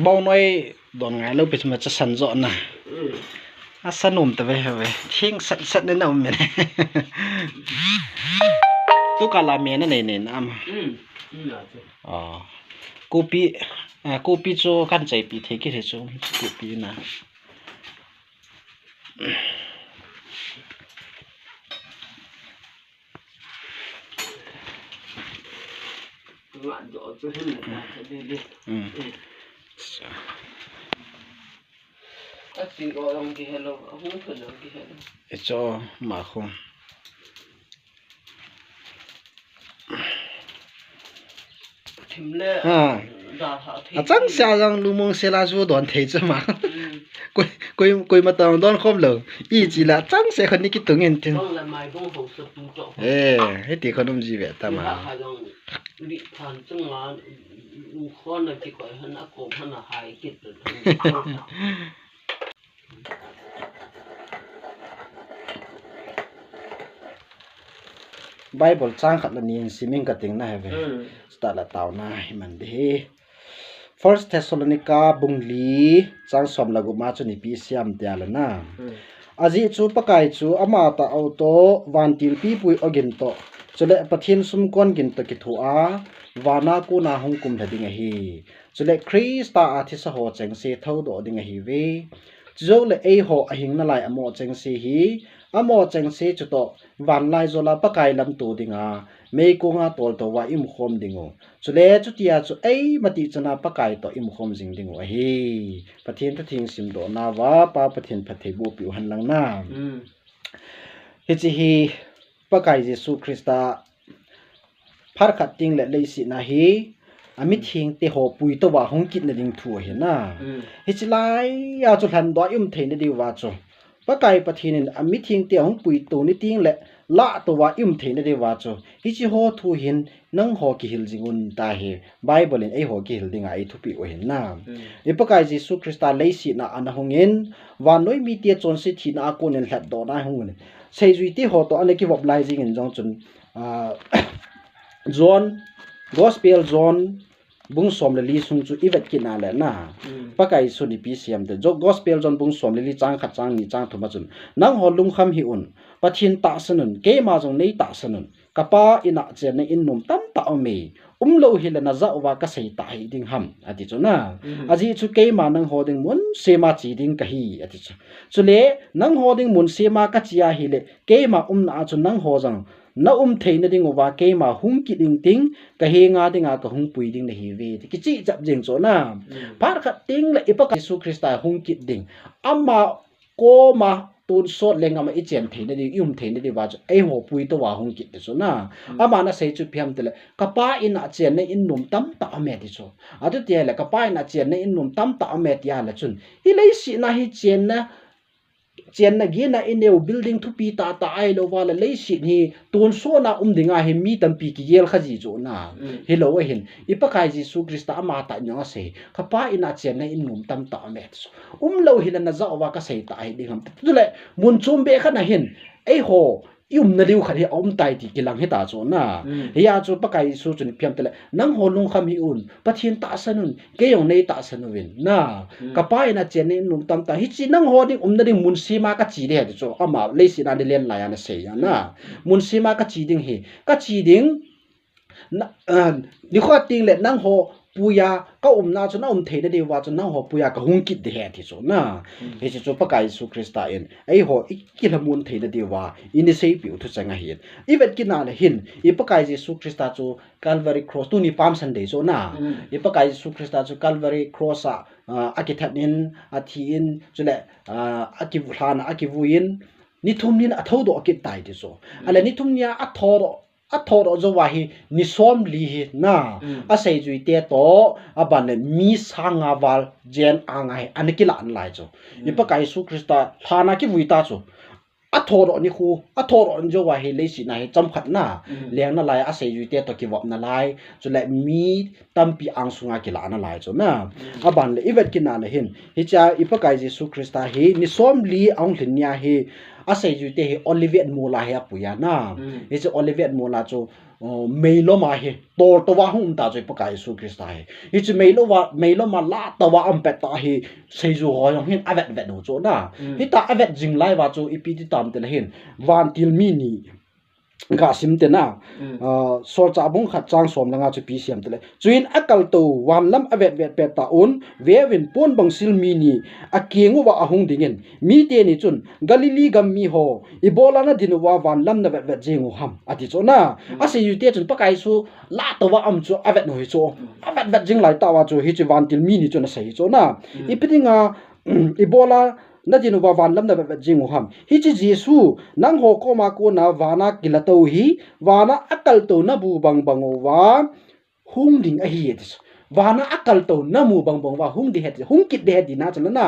bao nói đòn ngái lâu bị mà cho sẵn dọn nè sẵn ổn ta về thiên sẵn đến đâu mẹ này tôi cả là mẹ này nè nam cô pi cho căn chạy bị thế cái thế cho cô pi nè cho mà không chẳng sao rằng lưu mong sẽ là số đoàn thể chứ mà quay mà tao đón không lỡ ý chỉ là chẳng sẽ không đi cái tưởng nhiên thế hết thì không làm gì vậy ta mà Bible trang khát là niên siming cả tiếng này về, ta là tàu này mình đi. First Thessalonica bung li trang som lagu ma chu ni pi siam tia la na. Aji chu pakai chu ama ta auto van til pi pui ogin to. Chule pathin sum kon gin to ki thua wana ku na hong kum thading hi. Chule Krista athisa ho cheng se thau do ding hi ve. Zo le ei ho ahing na lai amo cheng se hi. Amo cheng se chu to van lai zola pakai lam tu dinga me ko nga tol to wa im khom dingo chule chu tia chu ei mati chana pakai to im khom jing dingo hi pathin ta thing sim do na wa pa pathin phathe bu pi han lang na hi chi hi pakai Jesu Krista phar khat ting le leisi na hi ami thing te ho pui to wa hong kit na ding thu hi na hi chi lai ya chu han do im thein di wa chu pakai pathin ami thing te hong pui to ni ting le la to wa im thein de wa cho hi chi ho thu hin nang ho ki hil jingun ta he Bible in ei ho ki hil dinga ai thu pi o hin na e pakai Jesu Krista leisi na an hongin wa noi mi te chon si thi na ko nen hlat do na hong ne sei zui ti ho to an ki wop lai jing in jong chun John Gospel John bung som le li sung chu iwet ki na le na pakai su ni pi siam de Gospel John bung som le li chang khat chang ni chang thuma chun nang ho lung kham hi un pathin ta sanun ke ma jong nei ta sanun kapa ina chen ne in num tam ta me lo hilana za wa ka sei ta hi ding ham ati chuna aji chu ke ma nang hoding mun sema chi ding ka hi ati chu chule nang hoding mun sema ka chia hi le ke ma na chu nang ho jang na theina ding wa ke ma hung ki ding ting ka he nga dinga ka hung pui ding ne hi ve ki chi chap jing chona par khat ting le ipa Jesu Krista hung ki ding amma ko ma tun sot lenga ma ichen theina di theina di wa ai ho pui to wa hung ki de so na ama na sei chu phiam tele kapa ina chen ne in num tam ta me di so adu te le kapa ina chen ne in num tam ta me tia la chun hi lei si na hi chen na gina ineu building thu pi ta ai lo wala lei si hi tun so na dinga hi mi tam pi ki yel khaji jo na hi lo hin ipakai Jesu Krista ama ta nya se kapa ina chen na in num tam ta me so lo hin na za wa ka sei ta ai ding tu le mun chum be khana hin ei ho na liu khat hi tai ti kilang he ta cho na ya chu pakai su chun phiam tele nang ho lung kham hi un pathin ta sanun ke yong nei ta sanuwin na kapa ina chen ne num tam ta hi chi nang ho ding na ding mun sima ka chi de cho ama leisi na de len la ya na se ya na mun sima ka chi ding hi ka chi ding na ni kho ting le nang ho puya ka na chu na theina de wa chu nang ho puya ka hung kit de he thi cho na he chi chu pakai Jesu Krista in ei ho ikilamun theina de wa ini sei pi thu changa hin iwet kina le hin I pakai Jesu Krista chu Calvary cross tu ni Palm Sunday so na I pakai Jesu Krista chu Calvary cross a akithanin athin chule akivhana akivuin ni thumnin athodo akit tai de so ala ni thumnia athoro zo wa hi ni som li hi na a sei jui te to aban mi sanga wal jen angai anikila an lai cho I pakai Jesu Krista thana ki vuita cho athoro ni khu athoro jo wa hi leisi na hi chamkhat na leng na lai a sei jui te to ki wap na lai cho le mi tampi angsunga ki la na lai cho na aban le iwet ki na le hin hi cha I pakai Jesu Krista hi ni som li ang hlinya hi asai ju te olivet mola he apuya na he chu olivet mola chu meilo ma he tor to wa hum ta joi pakai Yesu Krista he hi chu meilo ma la ta wa am pe ta he seju ho yong hin avet vet no cho na hi ta avet jing lai wa chu ipi ti tam te la hin van til mi ni ga sim te na so cha bung khat chang som langa chu pi siam te le chuin akal to wan lam avet vet pe ta un ve win pon bang sil mi ni akengu wa ahung dingen mi te ni chun galili gam mi ho ibola na dinu wa wan lam na vet vet jengu ham ati cho na ase yu te chun pakai su la to wa am chu avet no hi cho avet vet jing lai ta wa chu hi chu wan til mi ni chun sei cho na ipitinga ibola na dinu wa wan lam na vet vet jengu ham hi chi Jesu nang ho ko ma ko na wana kilato hi wana akal to na bu bang bang wa hung ding a hi et wana akal to na mu bang bang wa hung di het hung kit de het di na chan na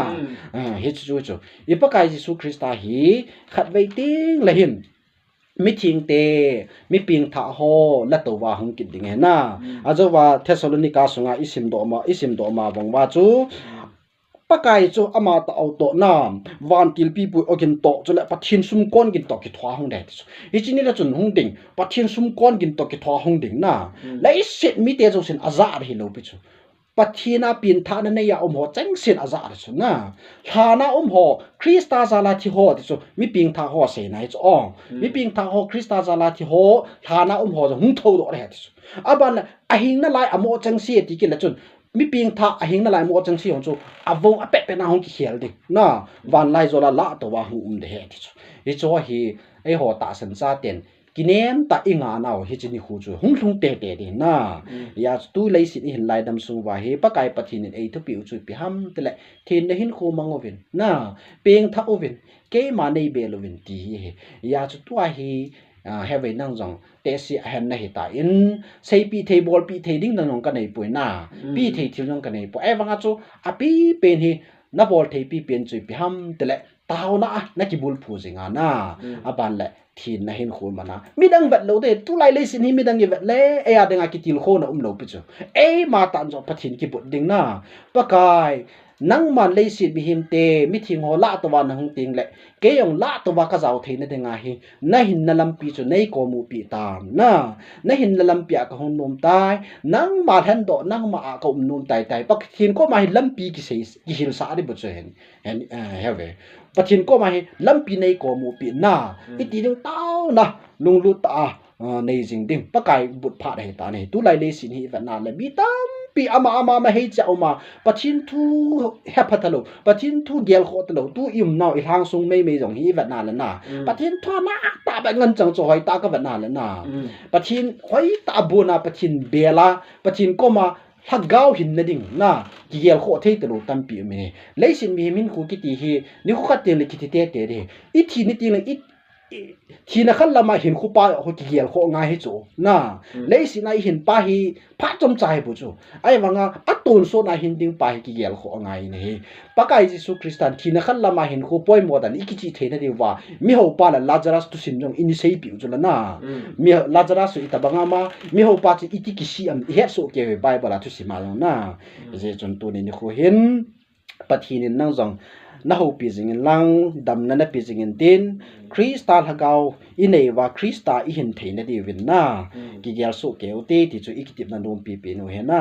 he chu chu ipakai Jesu Krista hi khat wei ting la hin mi thing te mi ping tha ho la to wa hung kit ding he na ajo wa Thessalonica sunga isim do ma bang wa chu pakai chu ama ta auto na van til pi pu ogin to chu la pathin sum kon gin to ki thwa hong de hi chini la chun hung ding pathin sum kon gin to ki thwa hong ding na lai set mi te jo sin azar hi lo pi chu pathina pin tha na ne ya ho chang sin azar chu na thana ho Krista zala thi ho ti chu mi ping tha ho se nai chu ong mi ping tha ho Krista zala thi ho thana ho jo hung tho do re ti chu aban ahing na lai amo chang si ti ki la chun mi ping tha ahing na lai mo chang si hon chu avong a pe na hong ki khel ding na van lai zo la to wa hum de he ti chu hi chu hi ai ho ta san sa ten kinem ta inga naw hi chini hu chu hung hlung te te de na ya tu lai sit hin lai dam sung wa he pakai pathin ei thu pi chu pi ham te le thin na hin khu mangovin na peng tha ovin ke ma nei be lovin ti he ya chu tu a hi have nang jong te si han na hi ta in sei pi thei bol pi thei ding nang ka nei poi na pi thei thil nang ka nei po ai wanga chu a pi pen hi na bol thei pi pen chu pi ham te le taw na ki bul phu jinga na aban le thin na hin khul mana midang vet lo de tu lai le sin hi midang ye vet le e ya denga ki til kho na lo pi chu e ma tan jo pathin ki bot ding na pakai nang man le sit bi him te mi thing ho la to wa na hung ting le ke yong la to wa ka jaw the na denga hi na hin na lam pi chu nei ko mu pi tam na hin na lam pi ka hon nom tai nang ma than do nang ma ka nom tai tai pak thin ko ma hi lam pi ki sei ki hil sa ri bu chu hen have pathin ko ma hi lam pi nei ko mu pi na i ti ding taw na lung lu ta nei jing ding pakai but pha dai ta nei tu lai le sin hi va na le bi tam pi ama ma hei cha oma pathin thu hepathalo pathin thu gel kho talo tu im naw i hang sung mei jong hi va na la na pathin tho na ta ba ngan chang cho hoi ta ka va na la na pathin hoi ta bu na pathin bela pathin ko ma hagau hin na ding na ki gel kho thei talo tam pi me leisin mi min khu ki ti hi ni khu khat te le ki te te de i thi ni ti le i thina khan lama hin khu pa ho ki gel kho nga hi chu na leisin ai hin pa hi pha chom chai bu chu ai wanga atun so na hin ding pa hi ki gel kho nga hi ne pakai Jesu Kristan thina khan lama hin khu poi mo dan ikichi theina de wa mi ho pa la Lazarus tu sin jong ini sei pi chu la na mi Lazarus ita banga ma mi ho pa chi iti ki si am he so ke Bible tu si ma na je chon tu ni khu hin pathin nang jong na ho pi jing lang dam na pi jing tin Krista hagau inei wa Krista i hin theina di win na ki gel so ke o te ti chu ikitip na nom pi no he na